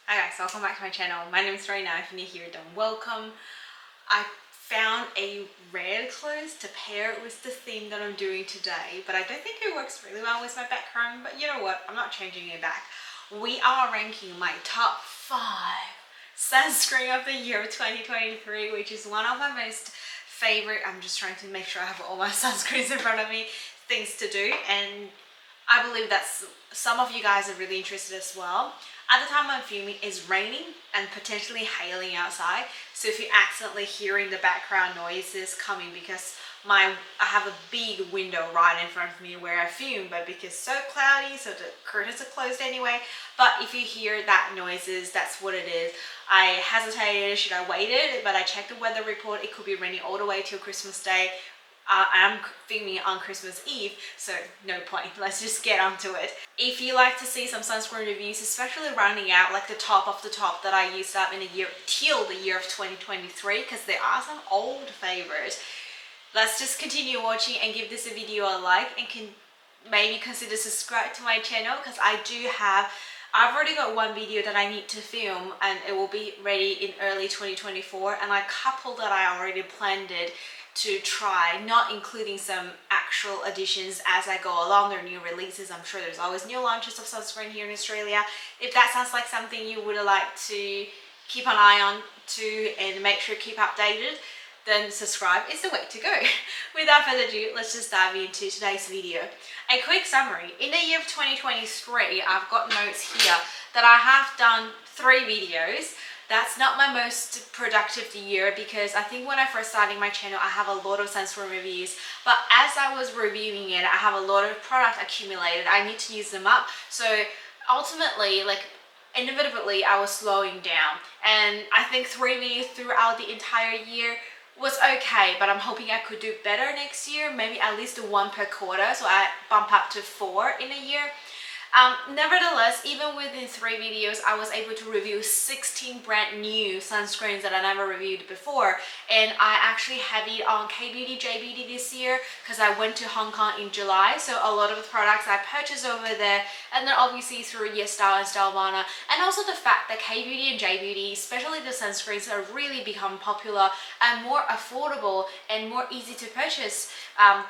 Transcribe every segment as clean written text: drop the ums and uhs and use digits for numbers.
Hi guys, welcome back to my channel. My name is Reina. If you're new here, then welcome. I found a red clothes to pair it with the theme that I'm doing today, but I don't think it works really well with my background, but you know what? I'm not changing it back. We are ranking my top 5 sunscreen of the year 2023, which is one of my most favorite. I'm just trying to make sure I have all my sunscreens in front of me, things to do, and I believe that some of you guys are really interested as well. At the time I'm filming, it's raining and potentially hailing outside. So if you're accidentally hearing the background noises coming because I have a big window right in front of me where I film, but because it's so cloudy, so the curtains are closed anyway. But if you hear that noises, that's what it is. I hesitated, should I wait it? But I checked the weather report. It could be raining all the way till Christmas Day. I'm filming on Christmas Eve, so no point. Let's just get onto it. If you like to see some sunscreen reviews, especially rounding out like the top of the top that I used up in the year till the year of 2023, because there are some old favorites, let's just continue watching and give this a video a like, and can maybe consider subscribe to my channel, because I've already got one video that I need to film and it will be ready in early 2024, and a couple that I already planned it to try, not including some actual additions as I go along. There are new releases. I'm sure there's always new launches of sunscreen here in Australia. If that sounds like something you would like to keep an eye on to and make sure you keep updated, then subscribe is the way to go. Without further ado, let's just dive into today's video. A quick summary. In the year of 2023, I've got notes here that I have done 3 videos. That's not my most productive year, because I think when I first started my channel, I have a lot of sunscreen reviews, but as I was reviewing it, I have a lot of product accumulated. I need to use them up. So ultimately, inevitably, I was slowing down, and I think 3 videos throughout the entire year was okay, but I'm hoping I could do better next year, maybe at least 1 per quarter, so I bump up to 4 in a year. Nevertheless, even within 3 videos, I was able to review 16 brand new sunscreens that I never reviewed before. And I actually heavied on K-Beauty, J-Beauty this year because I went to Hong Kong in July. So a lot of the products I purchased over there, and then obviously through YesStyle and Stylevana, and also the fact that K-Beauty and J-Beauty, especially the sunscreens, have really become popular and more affordable and more easy to purchase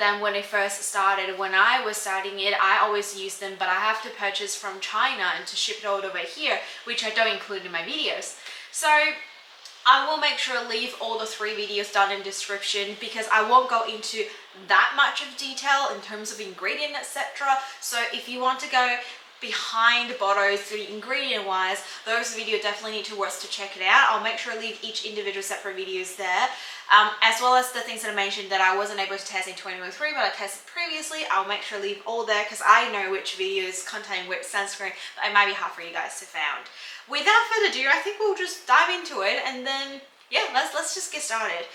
than when it first started. When I was starting it, I always used them, but I have to purchase from China and to ship it all over here, which I don't include in my videos. So I will make sure to leave all the 3 videos down in description, because I won't go into that much of detail in terms of ingredient, etc. So if you want to go behind bottles, the ingredient wise, those videos definitely need to watch to check it out. I'll make sure to leave each individual separate videos there, as well as the things that I mentioned that I wasn't able to test in 2023 but I tested previously. I'll make sure to leave all there, because I know which videos contain which sunscreen, but it might be hard for you guys to find. Without further ado, I think we'll just dive into it, and then yeah, let's just get started.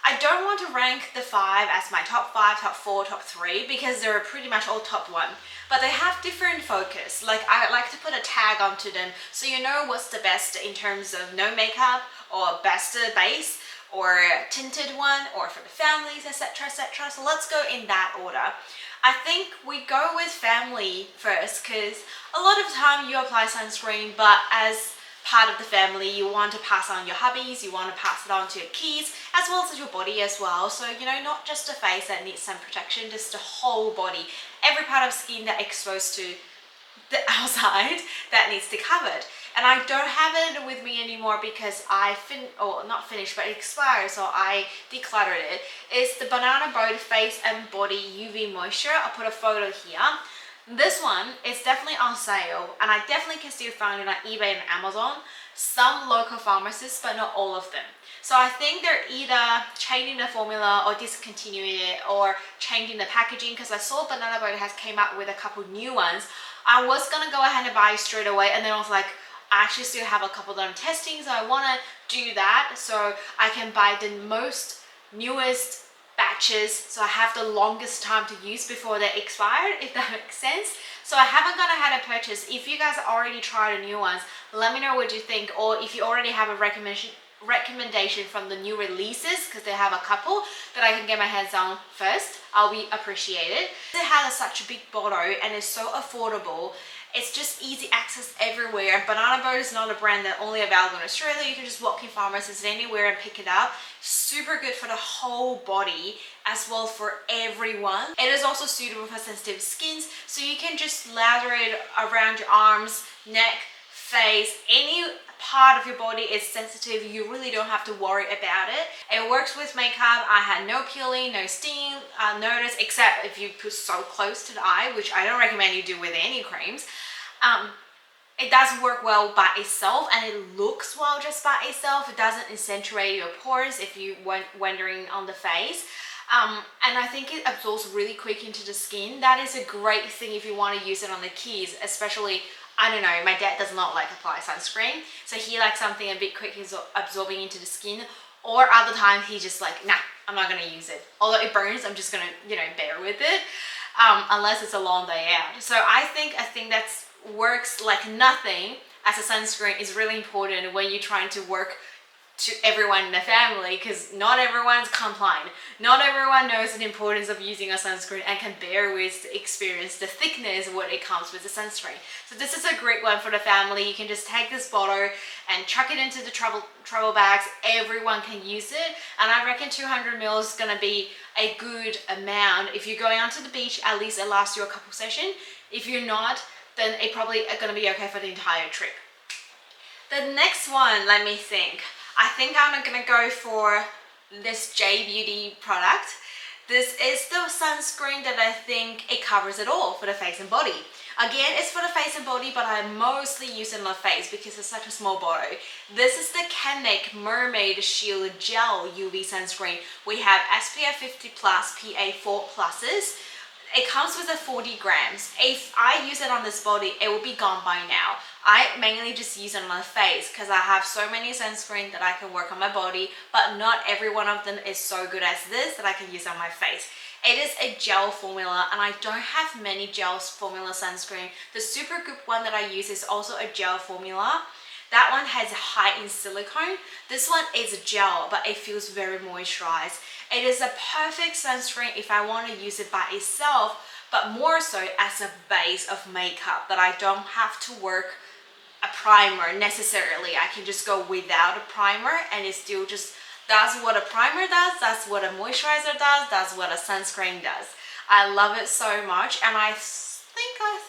I don't want to rank the 5 as my top 5, top 4, top 3, because they're pretty much all top 1. But they have different focus. Like, I like to put a tag onto them so you know what's the best in terms of no makeup, or best base, or tinted one, or for the families, etc, etc. So let's go in that order. I think we go with family first, because a lot of time you apply sunscreen, but as part of the family, you want to pass on your hubbies, you want to pass it on to your kids, as well as your body as well. So, you know, not just the face that needs some protection, just the whole body. Every part of skin that exposed to the outside that needs to be covered. And I don't have it with me anymore because not finished, but it expired, so I decluttered it. It's the Banana Boat Face and Body UV Moisture. I'll put a photo here. This one is definitely on sale, and I definitely can still find it on eBay and Amazon. Some local pharmacists, but not all of them. So I think they're either changing the formula or discontinuing it or changing the packaging, because I saw Banana Boat has came up with a couple new ones. I was gonna go ahead and buy it straight away, and then I was like, I actually still have a couple that I'm testing, so I want to do that so I can buy the most newest batches, so I have the longest time to use before they expire, if that makes sense. So I haven't gone ahead and purchase. If you guys already tried the new ones, let me know what you think, or if you already have a recommendation from the new releases, because they have a couple that I can get my hands on first, I'll be appreciated. It has such a big bottle and it's so affordable, It's just easy access everywhere. And Banana Boat is not a brand that only available in Australia. You can just walk in pharmacies anywhere and pick it up. Super good for the whole body as well for everyone. It is also suitable for sensitive skins, so you can just lather it around your arms, neck, face, any part of your body is sensitive. You really don't have to worry about it. It works with makeup. I had no peeling, no sting notice, except if you put so close to the eye, which I don't recommend you do with any creams. It does work well by itself, and it looks well just by itself. It doesn't accentuate your pores if you went wandering on the face. And I think it absorbs really quick into the skin. That is a great thing if you want to use it on the kids, especially, I don't know, my dad does not like apply sunscreen, so he likes something a bit quick absorbing into the skin, or other times he's just like, nah, I'm not gonna use it. Although it burns, I'm just gonna, you know, bear with it, unless it's a long day out. So I think a thing that works like nothing as a sunscreen is really important when you're trying to work to everyone in the family, because not everyone's compliant. Not everyone knows the importance of using a sunscreen and can bear with the experience, the thickness what it comes with the sunscreen. So this is a great one for the family. You can just take this bottle and chuck it into the travel bags. Everyone can use it, and I reckon 200 ml is gonna be a good amount. If you're going onto the beach, at least it lasts you a couple sessions. If you're not, then it probably is gonna be okay for the entire trip. The next one, let me think. I think I'm gonna go for this J Beauty product. This is the sunscreen that I think it covers it all for the face and body. Again, it's for the face and body, but I mostly use it on the face because it's such a small bottle. This is the Canmake Mermaid Shield Gel UV Sunscreen. We have SPF 50+, PA4+. It comes with a 40 grams. If I use it on this body, it will be gone by now. I mainly just use it on my face because I have so many sunscreen that I can work on my body, but not every one of them is so good as this that I can use on my face. It is a gel formula, and I don't have many gel formula sunscreen. The super good one that I use is also a gel formula. That one has high in silicone. This one is a gel, but it feels very moisturized. It is a perfect sunscreen if I want to use it by itself, but more so as a base of makeup, that I don't have to work a primer necessarily. I can just go without a primer, and it still just does what a primer does, that's what a moisturizer does, that's what a sunscreen does. I love it so much, and I think I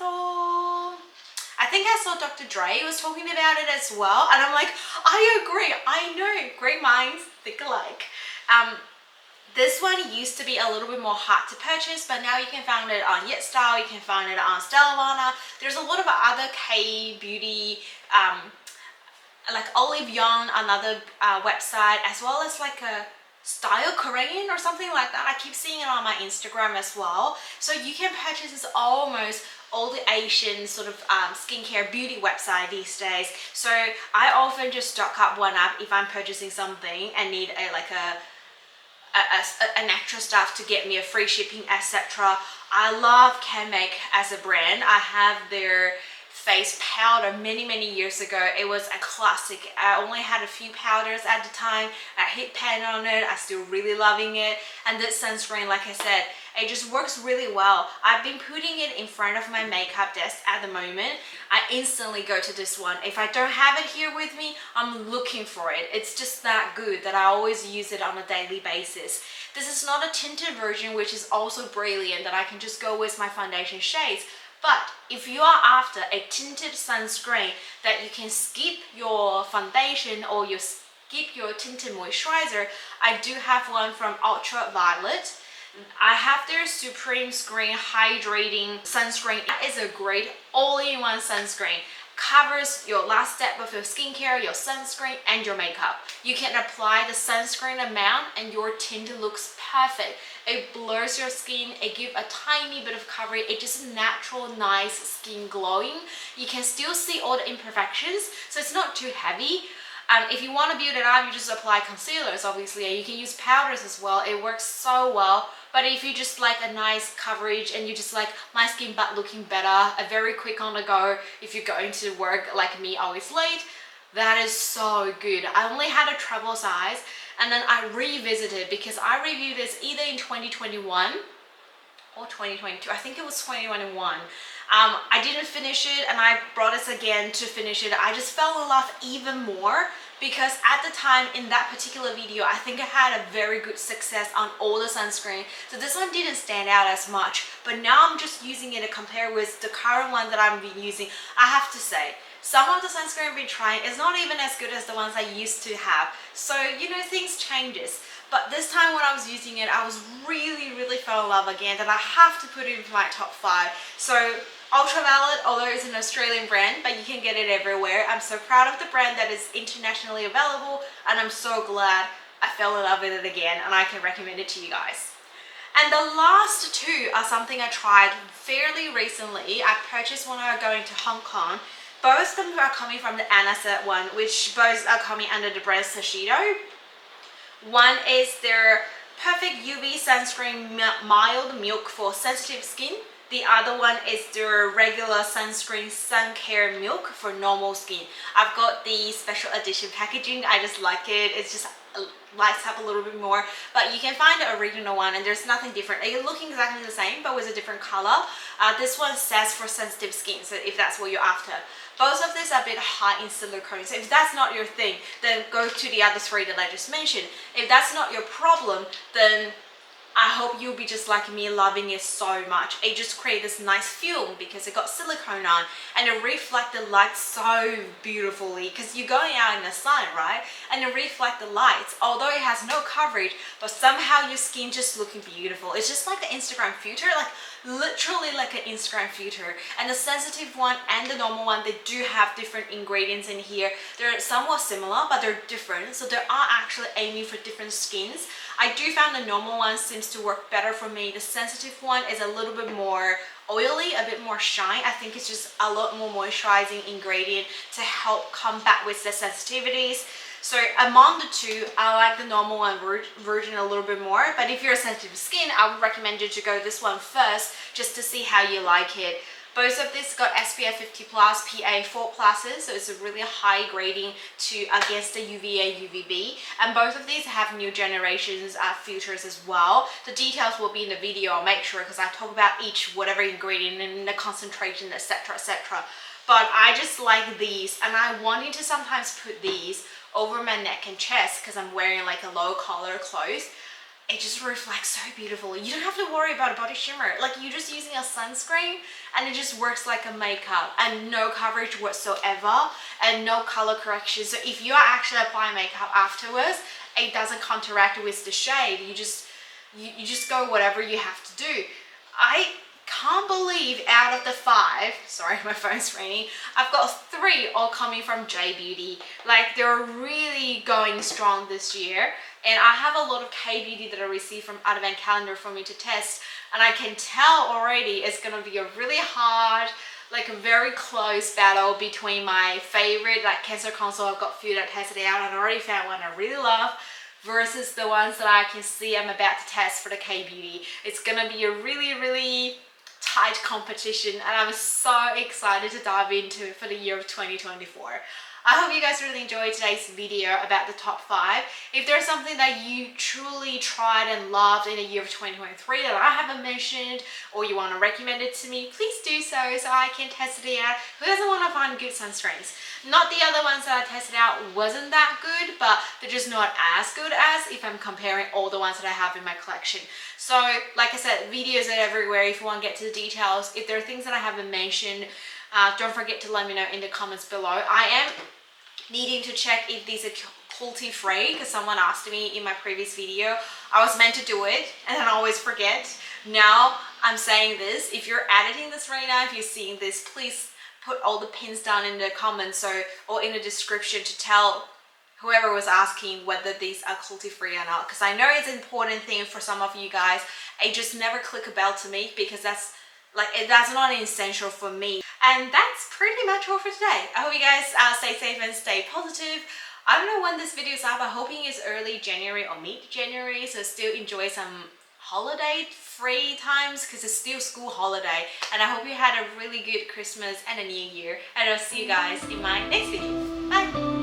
saw Dr. Dre was talking about it as well, and I'm like, I agree. I know, great minds think alike. This one used to be a little bit more hard to purchase, but now you can find it on YesStyle, you can find it on Stellavana. There's a lot of other K-beauty, like Olive Young, another website, as well as like a Style Korean or something like that. I keep seeing it on my Instagram as well. So you can purchase this almost all the Asian sort of skincare beauty website these days. So I often just stock up one up if I'm purchasing something and need an extra stuff to get me a free shipping, etc. I love Canmake as a brand. I have their face powder many years ago. It was a classic. I only had a few powders at the time. I hit pan on it. I'm still really loving it. And this sunscreen, like I said, it just works really well. I've been putting it in front of my makeup desk at the moment. I instantly go to this one. If I don't have it here with me, I'm looking for it. It's just that good that I always use it on a daily basis. This is not a tinted version, which is also brilliant, that I can just go with my foundation shades. But if you are after a tinted sunscreen that you can skip your foundation or skip your tinted moisturizer, I do have one from Ultraviolet. I have their Supreme Screen Hydrating Sunscreen. It is a great all-in-one sunscreen. Covers your last step of your skincare, your sunscreen, and your makeup. You can apply the sunscreen amount and your tint looks perfect. It blurs your skin, it gives a tiny bit of coverage. It's just natural, nice skin glowing. You can still see all the imperfections, so it's not too heavy. If you want to build it up, you just apply concealers, obviously, and you can use powders as well. It works so well. But if you just like a nice coverage and you just like my skin but looking better, a very quick on the go, if you're going to work like me, always late, that is so good. I only had a travel size, and then I revisited because I reviewed this either in 2021 or 2022. I think it was 2021. I didn't finish it and I brought this again to finish it. I just fell in love even more because at the time in that particular video, I think I had a very good success on all the sunscreen. So this one didn't stand out as much, but now I'm just using it to compare with the current one that I've been using. I have to say, some of the sunscreen I've been trying is not even as good as the ones I used to have. So, you know, things changes. But this time when I was using it, I was really fell in love again that I have to put it into my top 5. So Ultraviolet, although it's an Australian brand, but you can get it everywhere. I'm so proud of the brand that is internationally available, and I'm so glad I fell in love with it again, and I can recommend it to you guys. And the last 2 are something I tried fairly recently. I purchased when I was going to Hong Kong. Both of them are coming from the Anaset one, which both are coming under the brand Shiseido. One is their Perfect UV Sunscreen Mild Milk for sensitive skin. The other one is their regular sunscreen sun care milk for normal skin. I've got the special edition packaging. I just like it. It's just lights up a little bit more, but you can find the original one and there's nothing different. They're looking exactly the same but with a different color. This one says for sensitive skin, so if that's what you're after. Both of these are a bit high in silicone, so if that's not your thing, then go to the other 3 that I just mentioned. If that's not your problem, then I hope you'll be just like me, loving it so much. It just creates this nice film because it got silicone on and it reflects the light so beautifully because you're going out in the sun, right? And it reflects the lights, although it has no coverage, but somehow your skin just looking beautiful. It's just like the Instagram filter, like literally like an Instagram filter. And the sensitive one and the normal one, they do have different ingredients in here. They're somewhat similar, but they're different. So they are actually aiming for different skins. I do find the normal one seems to work better for me. The sensitive one is a little bit more oily, a bit more shine. I think it's just a lot more moisturizing ingredient to help combat with the sensitivities. So among the 2, I like the normal one version a little bit more. But if you're a sensitive skin, I would recommend you to go this one first just to see how you like it. Both of these got SPF 50+, PA 4+, so it's a really high grading against the UVA, UVB. And both of these have new generations filters as well. The details will be in the video, I'll make sure, because I talk about each whatever ingredient and the concentration, etc, etc. But I just like these, and I wanted to sometimes put these over my neck and chest because I'm wearing like a low collar clothes. It just reflects so beautifully. You don't have to worry about a body shimmer. Like, you're just using a sunscreen and it just works like a makeup and no coverage whatsoever and no color correction. So if you are actually applying makeup afterwards, it doesn't counteract with the shade. You just go whatever you have to do. I can't believe out of the 5, sorry, my phone's ringing, I've got 3 all coming from J Beauty. Like, they're really going strong this year. And I have a lot of K Beauty that I received from Advent Calendar for me to test. And I can tell already it's going to be a really hard, like a very close battle between my favorite, like Cancer Console. I've got a few that I tested out and I already found one I really love, versus the ones that I can see I'm about to test for the K Beauty. It's going to be a really tight competition and I'm so excited to dive into it for the year of 2024. I hope you guys really enjoyed today's video about the top 5. If there's something that you truly tried and loved in the year of 2023 that I haven't mentioned, or you want to recommend it to me, please do so I can test it out. Who doesn't want to find good sunscreens? Not the other ones that I tested out wasn't that good, but they're just not as good as if I'm comparing all the ones that I have in my collection. So like I said, videos are everywhere if you want to get to the details. If there are things that I haven't mentioned, don't forget to let me know in the comments below. I am needing to check if these are cruelty free because someone asked me in my previous video. I was meant to do it and then I always forget. Now I'm saying this. If you're editing this right now, if you're seeing this, please put all the pins down in the comments or in the description to tell whoever was asking whether these are cruelty free or not, because I know it's an important thing for some of you guys. I just never click a bell to me because that's not an essential for me. And that's pretty much all for today. I hope you guys stay safe and stay positive. I don't know when this video is up. I'm hoping it's early January or mid-January, so still enjoy some holiday free times because it's still school holiday. And I hope you had a really good Christmas and a new year. And I'll see you guys in my next video. Bye!